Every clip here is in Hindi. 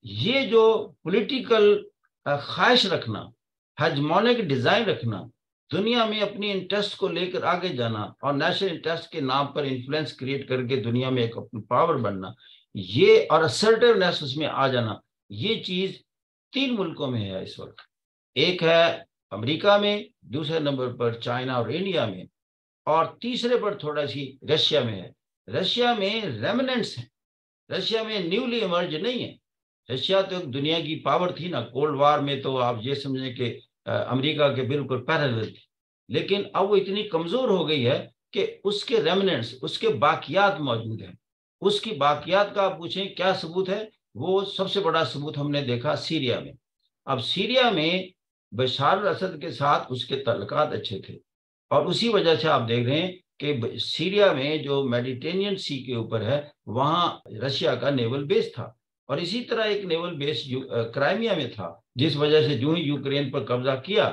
ये जो पॉलिटिकल ख्वाहिश रखना, हेजमोनिक डिजाइन रखना, दुनिया में अपनी इंटरेस्ट को लेकर आगे जाना और नेशनल इंटरेस्ट के नाम पर इन्फ्लुएंस क्रिएट करके दुनिया में एक अपनी पावर बनना, ये और असर्टिवनेस उसमें आ जाना, ये चीज 3 मुल्कों में है इस वक्त। एक है अमेरिका में, दूसरे नंबर पर चाइना और इंडिया में, और तीसरे पर थोड़ा सी रशिया में है। रशिया में रेमिनेंट्स हैं, रशिया में न्यूली इमर्ज नहीं है। रशिया तो एक दुनिया की पावर थी ना, कोल्ड वार में तो आप ये समझें कि अमेरिका के बिल्कुल पैरेलल थी। लेकिन अब वो इतनी कमजोर हो गई है कि उसके रेमिनेंट्स, उसके बाकियात मौजूद हैं। उसकी बाकियात का आप पूछें क्या सबूत है, वो सबसे बड़ा सबूत हमने देखा सीरिया में। अब सीरिया में बशार अल असद के साथ उसके तल्लुकात अच्छे थे, और उसी वजह से आप देख रहे हैं कि सीरिया में जो मेडिटेरेनियन सी के ऊपर है, वहां रशिया का नेवल बेस था। और इसी तरह एक नेवल बेस क्राइमिया में था, जिस वजह से जो ही यूक्रेन पर कब्जा किया,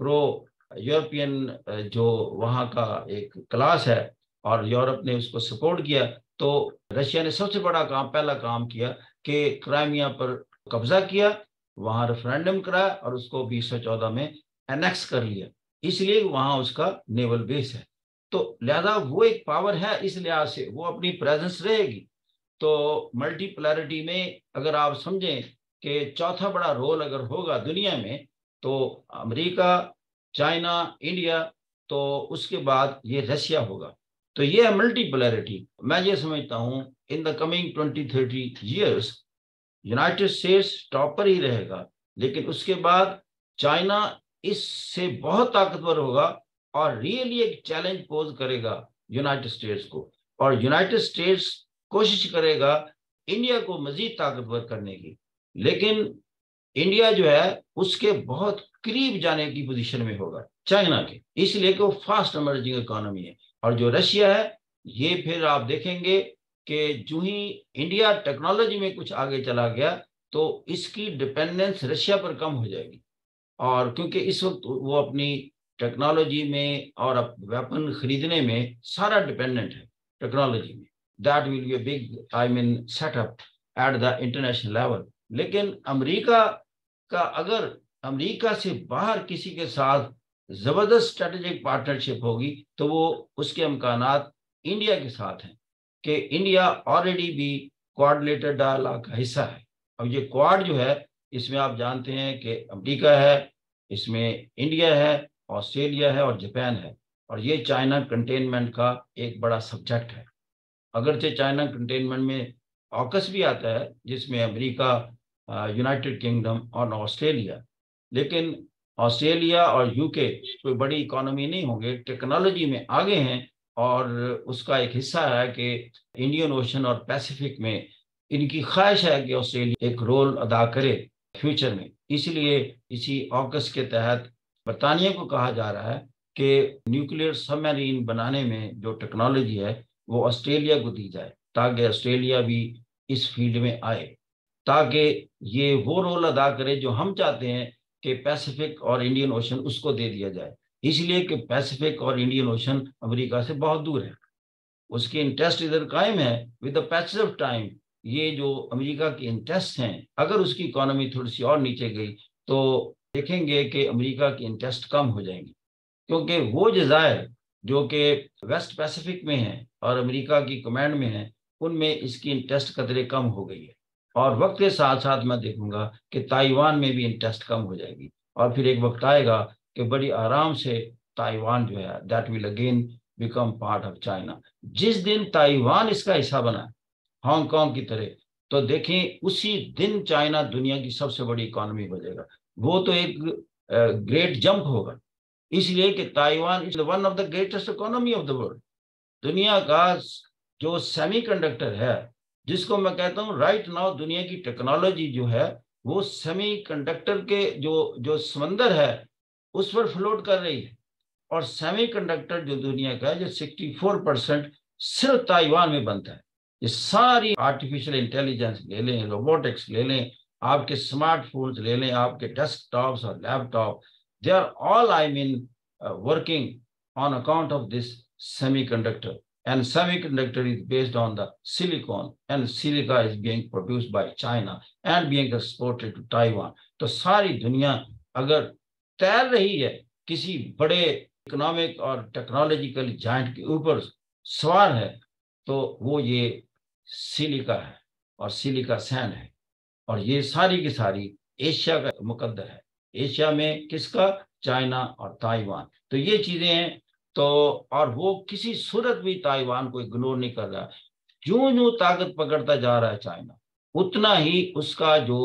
प्रो यूरोपियन जो वहां का एक क्लास है और यूरोप ने उसको सपोर्ट किया, तो रशिया ने सबसे बड़ा काम, पहला काम किया कि क्राइमिया पर कब्जा किया, वहां रेफरेंडम कराया और उसको 2014 में एनेक्स कर लिया। इसलिए वहां उसका नेवल बेस है। तो लिहाजा वो एक पावर है, इस लिहाज से वो अपनी प्रेजेंस रहेगी। तो मल्टीपोलैरिटी में अगर आप समझें कि चौथा बड़ा रोल अगर होगा दुनिया में, तो अमेरिका, चाइना, इंडिया, तो उसके बाद ये रशिया होगा। तो ये है मल्टीपोलैरिटी। मैं ये समझता हूँ in the coming 20-30 years United states top पर ही रहेगा, लेकिन उसके बाद चाइना इससे बहुत ताकतवर होगा और रियली एक चैलेंज पोज करेगा यूनाइटेड स्टेट्स को। और यूनाइटेड स्टेट्स कोशिश करेगा इंडिया को मजीद ताकतवर करने की, लेकिन इंडिया जो है उसके बहुत करीब जाने की पोजीशन में होगा चाइना के, इसलिए कि वो फास्ट इमर्जिंग इकोनॉमी है। और जो रशिया है, ये फिर आप देखेंगे कि जो ही इंडिया टेक्नोलॉजी में कुछ आगे चला गया, तो इसकी डिपेंडेंस रशिया पर कम हो जाएगी। और क्योंकि इस वक्त वो अपनी टेक्नोलॉजी में और वेपन खरीदने में सारा डिपेंडेंट है टेक्नोलॉजी में। That will be a big I mean setup at the international level. लेकिन अमेरिका का, अगर अमेरिका से बाहर किसी के साथ जबरदस्त स्ट्रेटेजिक पार्टनरशिप होगी, तो वो उसके इम्कानात इंडिया के साथ हैं कि इंडिया ऑलरेडी भी कोऑर्डिनेटेड डायलॉग का हिस्सा है। अब ये क्वाड जो है, इसमें आप जानते हैं कि अमेरिका है, इसमें इंडिया है, ऑस्ट्रेलिया है और जापान है। और ये चाइना कंटेनमेंट का एक बड़ा सब्जेक्ट है। अगरचे चाइना कंटेनमेंट में ऑकस भी आता है, जिसमें अमेरिका, यूनाइटेड किंगडम और ऑस्ट्रेलिया, लेकिन ऑस्ट्रेलिया और यूके कोई बड़ी इकोनॉमी नहीं होंगे, टेक्नोलॉजी में आगे हैं। और उसका एक हिस्सा है कि इंडियन ओशन और पैसिफिक में इनकी ख्वाहिश है कि ऑस्ट्रेलिया एक रोल अदा करे फ्यूचर में। इसलिए इसी ऑकस के तहत बरतानिया को कहा जा रहा है कि न्यूक्लियर सबमरीन बनाने में जो टेक्नोलॉजी है वो ऑस्ट्रेलिया को दी जाए, ताकि ऑस्ट्रेलिया भी इस फील्ड में आए, ताकि ये वो रोल अदा करे जो हम चाहते हैं कि पैसिफिक और इंडियन ओशन उसको दे दिया जाए। इसलिए कि पैसिफिक और इंडियन ओशन अमेरिका से बहुत दूर है, उसके इंटरेस्ट इधर कायम है। With the passage of time ये जो अमेरिका के इंटरेस्ट हैं, अगर उसकी इकोनॉमी थोड़ी सी और नीचे गई, तो देखेंगे कि अमेरिका की इंटरेस्ट कम हो जाएंगी, क्योंकि वो जजायर जो कि वेस्ट पैसिफिक में है और अमेरिका की कमांड में है, उनमें इसकी इंटरेस्ट कदरे कम हो गई है। और वक्त के साथ साथ मैं देखूंगा कि ताइवान में भी इंटरेस्ट कम हो जाएगी, और फिर एक वक्त आएगा कि बड़ी आराम से ताइवान जो है that will again become part of China. जिस दिन ताइवान इसका हिस्सा बना हांगकांग की तरह, तो देखें उसी दिन चाइना दुनिया की सबसे बड़ी इकोनॉमी बनेगा। वो तो एक ग्रेट जंप होगा, इसलिए कि Taiwan is one of the greatest economy of the world. दुनिया का जो सेमीकंडक्टर है, जिसको मैं कहता हूँ राइट नाउ दुनिया की टेक्नोलॉजी जो है, वो सेमीकंडक्टर के जो जो समंदर है उस पर फ्लोट कर रही है। और सेमीकंडक्टर जो दुनिया का है, जो 64% सिर्फ ताइवान में बनता है। ये सारी आर्टिफिशियल इंटेलिजेंस ले लें, रोबोटिक्स ले लें, आपके स्मार्टफोन्स ले लें, आपके डेस्कटॉप्स और laptop, they are all I mean working on account of this semiconductor. and semiconductor is based on the silicon, and silica is being produced by China and being exported to Taiwan. तो सारी दुनिया अगर तैर रही है किसी बड़े इकोनॉमिक और टेक्नोलॉजिकल जायंट के ऊपर सवार है, तो वो ये सिलिका है और सिलिका सैंड है, और ये सारी की सारी एशिया का मुकद्दर है। एशिया में किसका? चाइना और ताइवान। तो ये चीजें हैं। तो और वो किसी सूरत भी ताइवान को इग्नोर नहीं कर रहा। ज्यों ज्यों ताकत पकड़ता जा रहा है चाइना, उतना ही उसका जो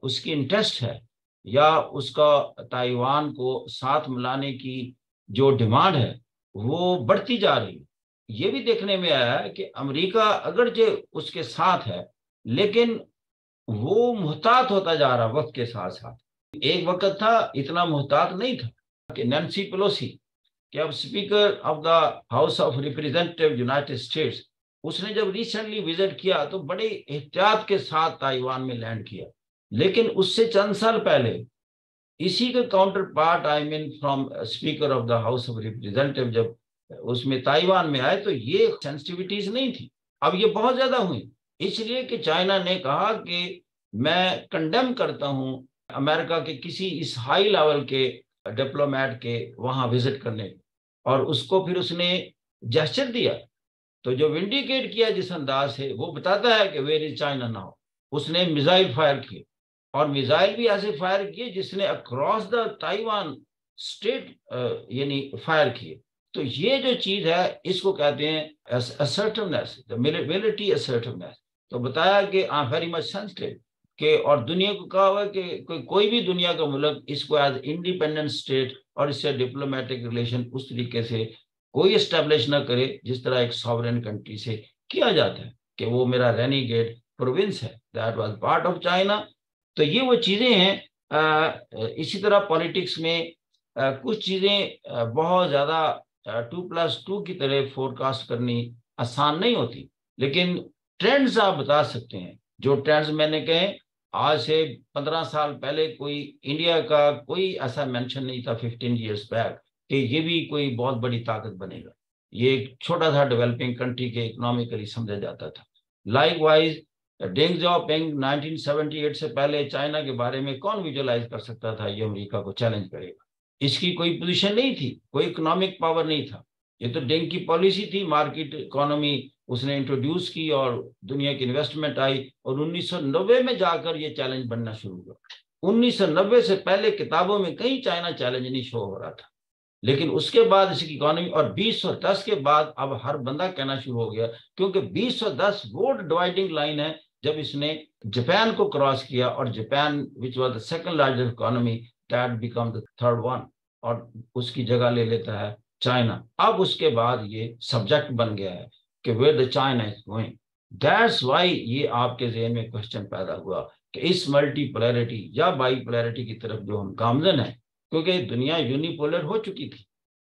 उसकी इंटरेस्ट है या उसका ताइवान को साथ मिलाने की जो डिमांड है वो बढ़ती जा रही है। ये भी देखने में आया है कि अमेरिका अगरचे उसके साथ है, लेकिन वो मुहतात होता जा रहा वक्त के साथ साथ। एक वक्त था इतना मुहतात नहीं था कि नैन्सी पेलोसी, कि अब speaker of the house of representative United states, उसने जब रिसेंटली विजिट किया तो बड़े एहतियात के साथ ताइवान में लैंड किया। लेकिन उससे चंद साल पहले इसी का counter part, I mean from speaker of the house of representative, जब उसमें ताइवान में आए तो ये सेंसिटिविटीज नहीं थी। अब ये बहुत ज्यादा हुई, इसलिए कि चाइना ने कहा कि मैं कंडेम करता हूं अमेरिका के किसी इस हाई लेवल के डिप्लोमेट के वहां विजिट करने, और उसको फिर उसने जेस्चर दिया। तो जो विंडिकेट किया जिस अंदाज से, वो बताता है कि वेयर इज चाइना नाउ। उसने मिसाइल फायर किए, और मिसाइल भी ऐसे फायर किए जिसने अक्रॉस द ताइवान स्टेट यानी फायर किए। तो ये जो चीज है इसको कहते हैं असर्टिवनेस, द मिलिट्री असर्टिवनेस। तो बताया कि वेरी मच सेंसिटिव के, और दुनिया को कहा हुआ कि कोई भी दुनिया का मुल्क इसको एज इंडिपेंडेंट स्टेट और इससे डिप्लोमेटिक रिलेशन उस तरीके से कोई एस्टेब्लिश ना करे जिस तरह एक सॉवरेन कंट्री से किया जाता है कि वो मेरा रेनिगेट प्रोविंस है, that was part of China. तो ये वो चीजें हैं। इसी तरह पॉलिटिक्स में कुछ चीजें बहुत ज्यादा 2+2 की तरह फोरकास्ट करनी आसान नहीं होती, लेकिन ट्रेंड्स आप बता सकते हैं। जो ट्रेंड्स मैंने कहे, आज से 15 साल पहले कोई इंडिया का कोई ऐसा मेंशन नहीं था 15 ईयर्स बैक कि ये भी कोई बहुत बड़ी ताकत बनेगा। ये एक छोटा सा डेवलपिंग कंट्री के इकोनॉमिकली समझा जाता था। लाइकवाइज डेंग जियाओपिंग 1978 से पहले चाइना के बारे में कौन विजुअलाइज कर सकता था ये अमेरिका को चैलेंज करेगा। इसकी कोई पोजीशन नहीं थी, कोई इकोनॉमिक पावर नहीं था। ये तो डेंग की पॉलिसी थी, मार्केट इकोनॉमी उसने इंट्रोड्यूस की और दुनिया की इन्वेस्टमेंट आई, और 1990 में जाकर ये चैलेंज बनना शुरू हुआ। 1990 से पहले किताबों में कहीं चाइना चैलेंज नहीं शो हो रहा था, लेकिन उसके बाद इसकी इकोनॉमी, और 2010 के बाद अब हर बंदा कहना शुरू हो गया, क्योंकि 2010 वो डिवाइडिंग लाइन है जब इसने जापान को क्रॉस किया, और Japan which was the second largest economy that become the third one, और उसकी जगह ले लेता है चाइना। अब उसके बाद ये सब्जेक्ट बन गया है कि where the China is going. That's why ये आपके ज़हन में क्वेश्चन पैदा हुआ कि इस मल्टीपोलैरिटी या बाईपोलैरिटी की तरफ जो हम गामजन है, क्योंकि दुनिया यूनिपोलर हो चुकी थी।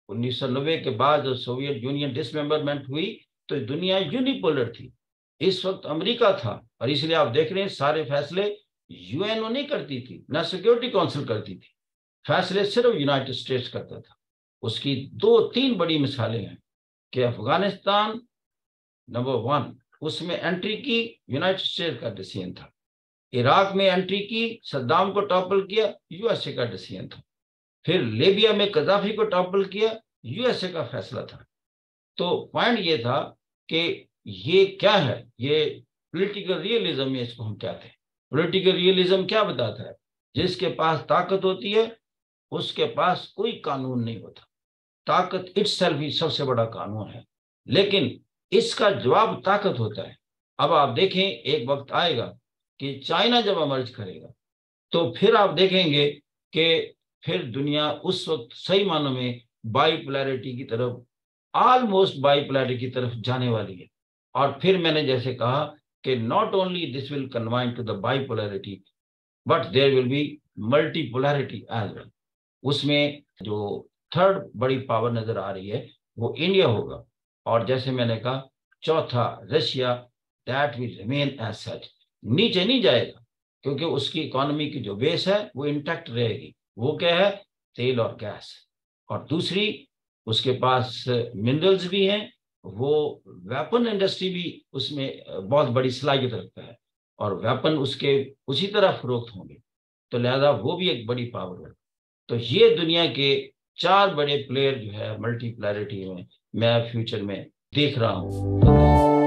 1990 के बाद जब सोवियत यूनियन डिसमेंबरमेंट हुई तो दुनिया यूनिपोलर थी। इस वक्त अमेरिका था, और इसलिए आप देख रहे हैं सारे फैसले यूएनओ नहीं करती थी, ना सिक्योरिटी काउंसिल करती थी, फैसले सिर्फ यूनाइटेड स्टेट्स करता था। उसकी 2-3 बड़ी मिसालें हैं कि अफगानिस्तान नंबर 1, उसमें एंट्री की यूनाइटेड स्टेट्स का डिसीजन था। इराक में एंट्री की, सद्दाम को टॉपल किया, यूएसए का डिसीजन था। फिर लीबिया में कजाफी को टॉपल किया, यूएसए का फैसला था। तो पॉइंट ये था कि ये क्या है, ये पॉलिटिकल रियलिज्म में इसको हम कहते हैं। पॉलिटिकल रियलिज्म क्या बताता है? जिसके पास ताकत होती है उसके पास कोई कानून नहीं होता। ताकत इटसेल्फ ही सबसे बड़ा कानून है, लेकिन इसका जवाब ताकत होता है। अब आप देखें, एक वक्त आएगा कि चाइना जब इमर्ज करेगा तो फिर आप देखेंगे कि फिर दुनिया उस वक्त सही मानों में बाईपोलैरिटी की तरफ, ऑलमोस्ट बाईपोलैरिटी की तरफ जाने वाली है। और फिर मैंने जैसे कहा कि not only this will convene to the bipolarity but there will be multipolarity as well. उसमें जो थर्ड बड़ी पावर नजर आ रही है वो इंडिया होगा, और जैसे मैंने कहा चौथा Russia, that will remain as such, नीचे नहीं जाएगा, क्योंकि उसकी इकोनॉमी की जो बेस है वो इंटैक्ट रहेगी। वो क्या है? तेल और गैस। और दूसरी, उसके पास मिनरल्स भी हैं, वो वेपन इंडस्ट्री भी उसमें बहुत बड़ी सलाहियत रखता है और वेपन उसके उसी तरह फरोख्त होंगे, तो लिहाजा वो भी एक बड़ी पावर है। तो ये दुनिया के 4 बड़े प्लेयर जो है मल्टीपोलैरिटी में मैं फ्यूचर में देख रहा हूँ।